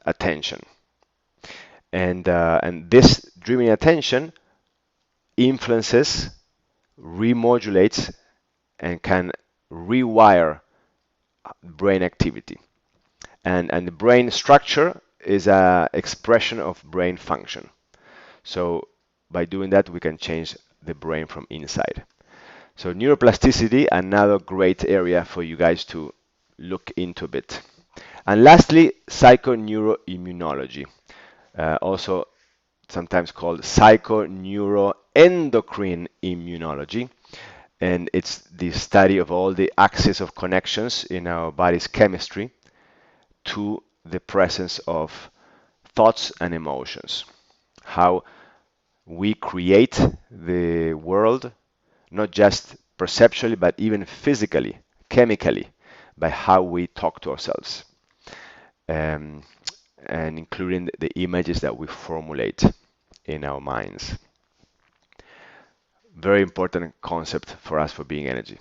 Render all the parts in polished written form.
attention. And this dreaming attention influences, remodulates, and can rewire brain activity. And the brain structure is a expression of brain function. So by doing that, we can change the brain from inside. So neuroplasticity, another great area for you guys to look into a bit. And lastly, psychoneuroimmunology, also sometimes called psychoneuroendocrine immunology. And it's the study of all the axes of connections in our body's chemistry to the presence of thoughts and emotions. How we create the world, not just perceptually, but even physically, chemically, by how we talk to ourselves, um, and including the images that we formulate in our minds. Very important concept for us for being energy.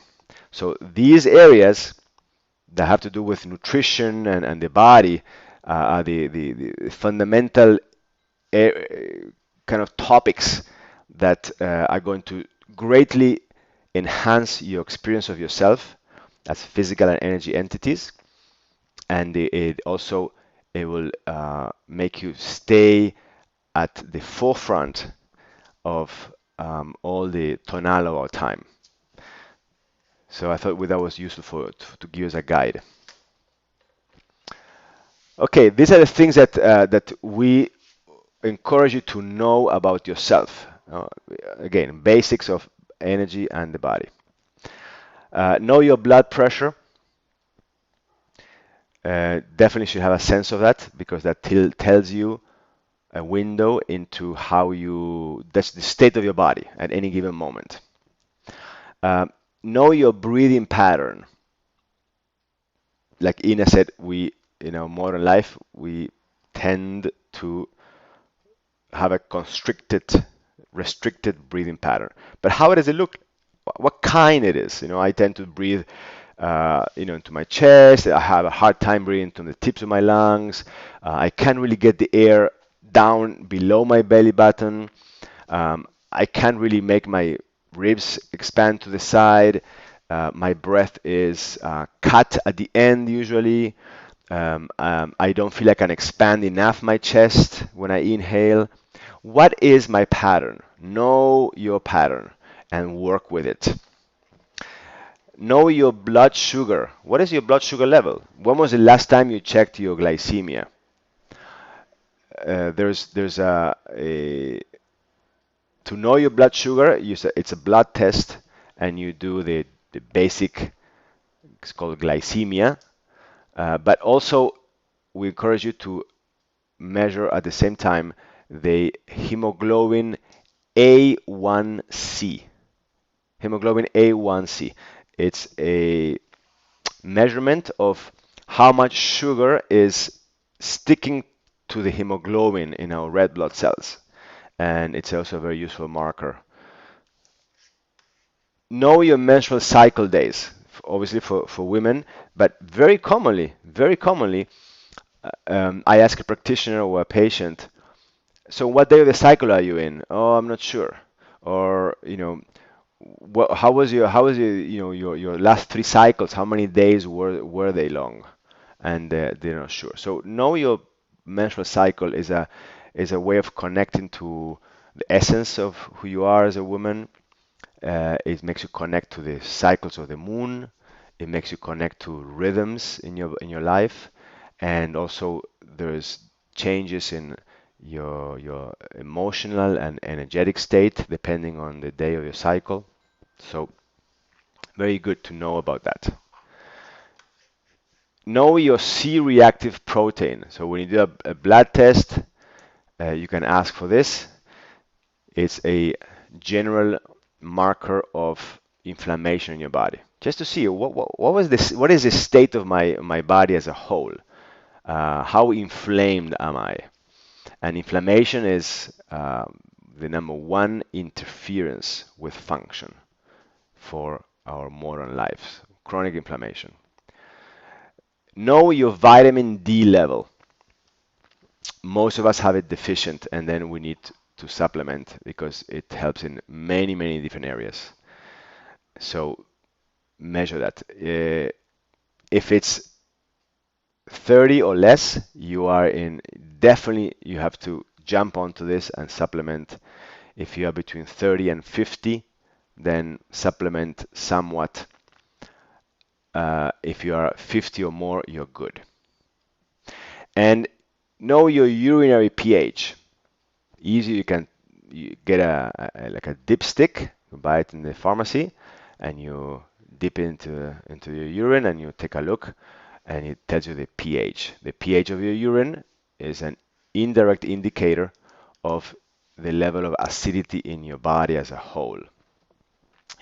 So these areas that have to do with nutrition and the body are the fundamental kind of topics that are going to greatly enhance your experience of yourself as physical and energy entities, and it will make you stay at the forefront of all the tonal of our time. So I thought that was useful to give us a guide. Okay, these are the things that we encourage you to know about yourself. Again, basics of energy and the body. Know your blood pressure. Definitely should have a sense of that because that tells you a window into that's the state of your body at any given moment. Uh, know your breathing pattern. Like Ina said, in our modern life, we tend to have a restricted breathing pattern. But how does it look? What kind it is? I tend to breathe, into my chest. I have a hard time breathing to the tips of my lungs. I can't really get the air down below my belly button. I can't really make my ribs expand to the side. My breath is cut at the end usually. I don't feel I can expand enough my chest when I inhale. What is my pattern? Know your pattern and work with it. Know your blood sugar. What is your blood sugar level? When was the last time you checked your glycemia? There's to know your blood sugar, it's a blood test, and you do the basic, it's called glycemia. But also, we encourage you to measure at the same time the hemoglobin A1C. Hemoglobin A1C. It's a measurement of how much sugar is sticking to the hemoglobin in our red blood cells. And it's also a very useful marker. Know your menstrual cycle days, obviously for women, but very commonly, I ask a practitioner or a patient, so what day of the cycle are you in? Oh, I'm not sure. Or, how was your last 3 cycles? How many days were they long? And they're not sure. So know your menstrual cycle is a way of connecting to the essence of who you are as a woman. It makes you connect to the cycles of the moon. It makes you connect to rhythms in your life, and also there's changes in your emotional and energetic state depending on the day of your cycle. So very good to know about that. Know your C-reactive protein. So when you do a blood test, you can ask for this. It's a general marker of inflammation in your body, just to see what is the state of my body as a whole. How inflamed am I? And inflammation is the number one interference with function for our modern lives. Chronic inflammation. Know your vitamin D level. most of us have it deficient, and then we need to supplement because it helps in many, many different areas. So measure that. If it's 30 or less, you are in definitely you have to jump onto this and supplement. If you are between 30 and 50, then supplement somewhat. If you are 50 or more, you're good. And know your urinary pH. Easy, you get like a dipstick, you buy it in the pharmacy, and you dip into your urine, and you take a look, and it tells you the pH. The pH of your urine is an indirect indicator of the level of acidity in your body as a whole.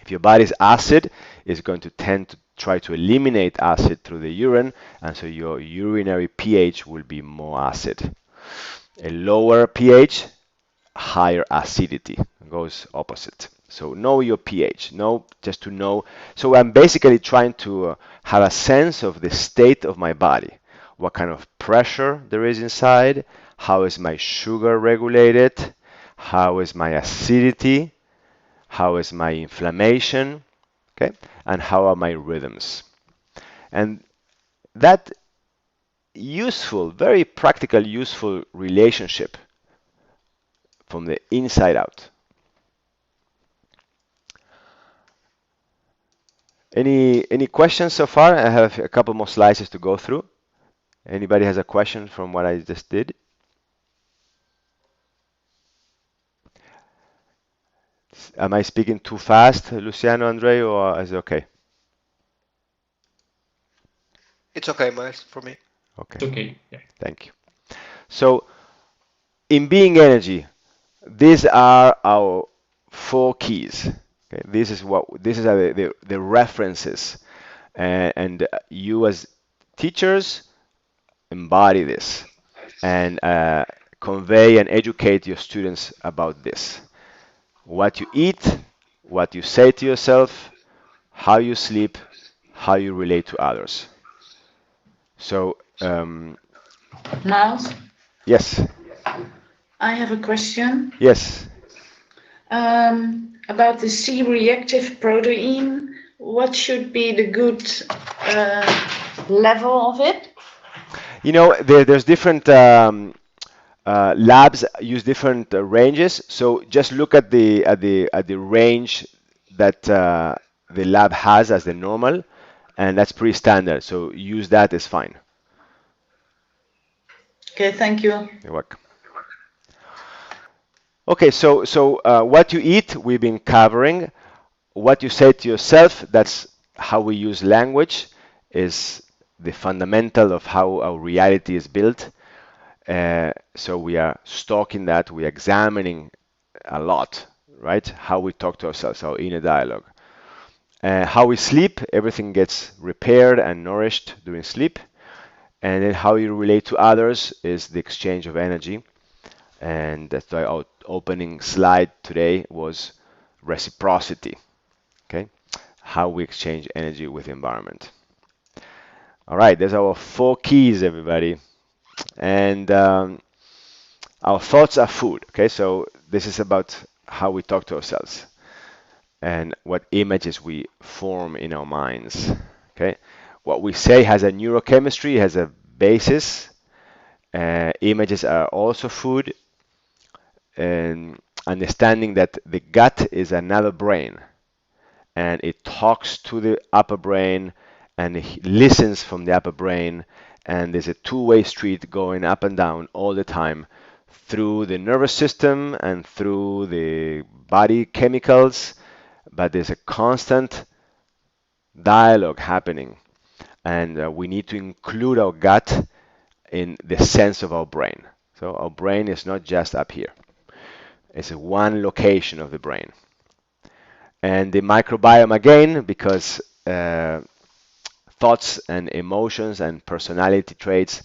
If your body's acid, it's going to tend to try to eliminate acid through the urine, and so your urinary pH will be more acid. A lower pH, higher acidity. It goes opposite. So know your pH. Know just to know. So I'm basically trying to have a sense of the state of my body. What kind of pressure there is inside? How is my sugar regulated? How is my acidity? How is my inflammation? Okay, and how are my rhythms? And that useful, very practical, useful relationship from the inside out. Any questions so far? I have a couple more slides to go through. Anybody has a question from what I just did? Am I speaking too fast, Luciano, Andre, or is it okay? It's okay, Miles, for me. Okay, It's okay. Yeah. thank you. So, in being energy, these are our four keys. Okay, this is the references, and you as teachers embody this and convey and educate your students about this. What you eat, what you say to yourself, how you sleep, how you relate to others. So, Miles, yes, I have a question yes. about the C-reactive protein. What should be the good level of it? You know, there's different labs use different ranges. So just look at the range that the lab has as the normal, and that's pretty standard. So use that is fine. Okay, thank you. You're welcome. Okay, so what you eat, we've been covering. What you say to yourself, that's how we use language, is the fundamental of how our reality is built. So we are stalking that, we're examining a lot, right? How we talk to ourselves, our inner dialogue. How we sleep, everything gets repaired and nourished during sleep. And then how you relate to others is the exchange of energy. And that's why our opening slide today was reciprocity. Okay, how we exchange energy with the environment. All right, there's our four keys, everybody. And our thoughts are food. Okay, so this is about how we talk to ourselves and what images we form in our minds. Okay, what we say has a neurochemistry, has a basis. Images are also food, and understanding that the gut is another brain and it talks to the upper brain and it listens from the upper brain, and there's a two-way street going up and down all the time through the nervous system and through the body chemicals, but there's a constant dialogue happening, and we need to include our gut in the sense of our brain. So our brain is not just up here. It's one location of the brain. And the microbiome again, because thoughts and emotions and personality traits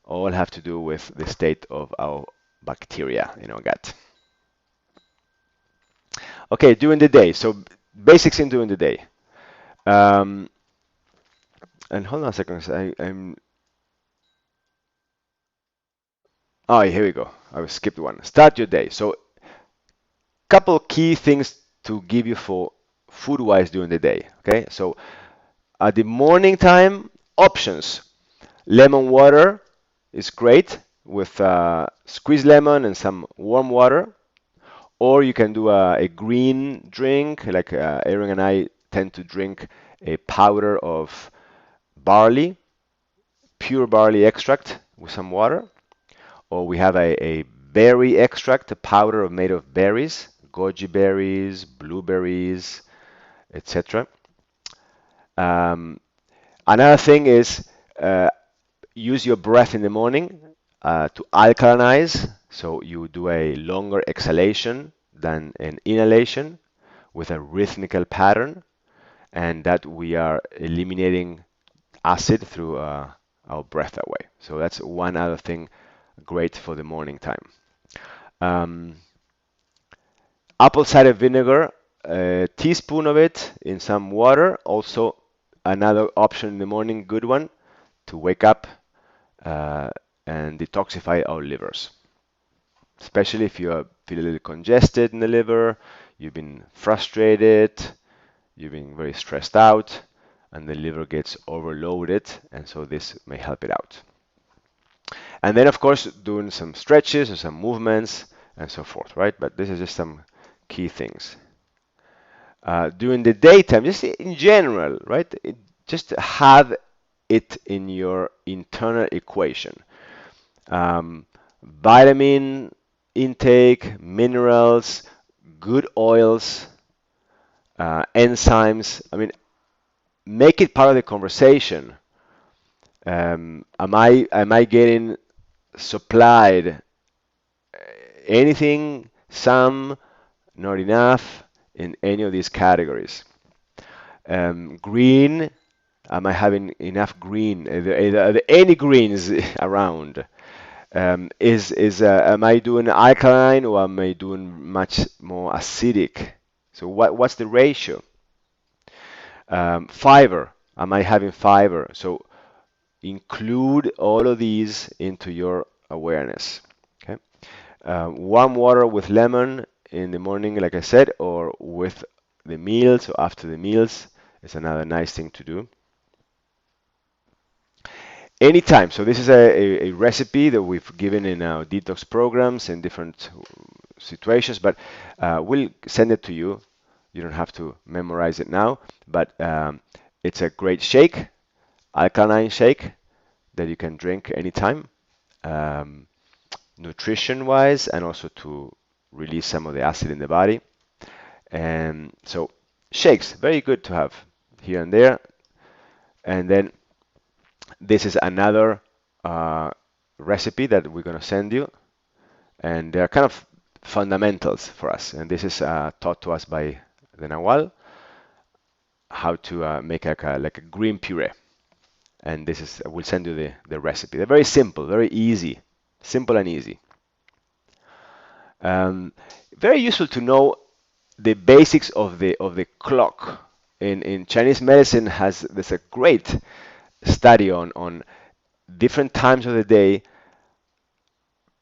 all have to do with the state of our bacteria in our gut. Okay, during the day. So basics in during the day. Um, and hold on a second. I'm Oh, here we go. I will skip one. Start your day. So, couple key things to give you for food-wise during the day. Okay, so at the morning time, options. Lemon water is great with squeezed lemon and some warm water. Or you can do a green drink, like Aaron and I tend to drink a powder of barley, pure barley extract with some water. Or we have a berry extract, a powder made of berries, goji berries, blueberries, etc. Um, Another thing is uh, use your breath in the morning to alkalinize. So you do a longer exhalation than an inhalation with a rhythmical pattern, and that we are eliminating acid through our breath that way. So that's one other thing great for the morning time. Um, Apple cider vinegar, a teaspoon of it in some water. Also, another option in the morning, good one, to wake up uh, and detoxify our livers. Especially if you feel a little congested in the liver, you've been frustrated, you've been very stressed out, and the liver gets overloaded, and so this may help it out. And then, of course, doing some stretches or some movements and so forth, right? But this is just some key things. During the daytime, just in general, right? Just have it in your internal equation. Vitamin intake, minerals, good oils, enzymes. I mean, make it part of the conversation. Am I getting supplied anything, some, not enough in any of these categories? Green, am I having enough green? Are there any greens around? Am I doing alkaline or am I doing much more acidic? So what's the ratio? Fiber, am I having fiber? So include all of these into your awareness. Okay. Warm water with lemon in the morning, like I said, or with the meals or after the meals is another nice thing to do. Anytime. So this is a recipe that we've given in our detox programs in different situations, but we'll send it to you. You don't have to memorize it now, but it's a great shake, alkaline shake that you can drink anytime, nutrition-wise, and also to release some of the acid in the body. And so shakes, very good to have here and there. And then this is another recipe that we're going to send you, and they're kind of fundamentals for us. And this is taught to us by the Nawal, how to make like a green puree. And this is, we'll send you the recipe. They're very simple, very easy, simple and easy. Very useful to know the basics of the clock. In Chinese medicine there's a great study on different times of the day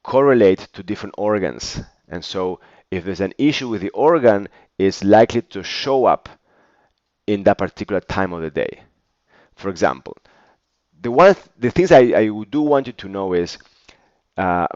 correlate to different organs. And so if there's an issue with the organ, it's likely to show up in that particular time of the day. For example, the things I do want you to know is from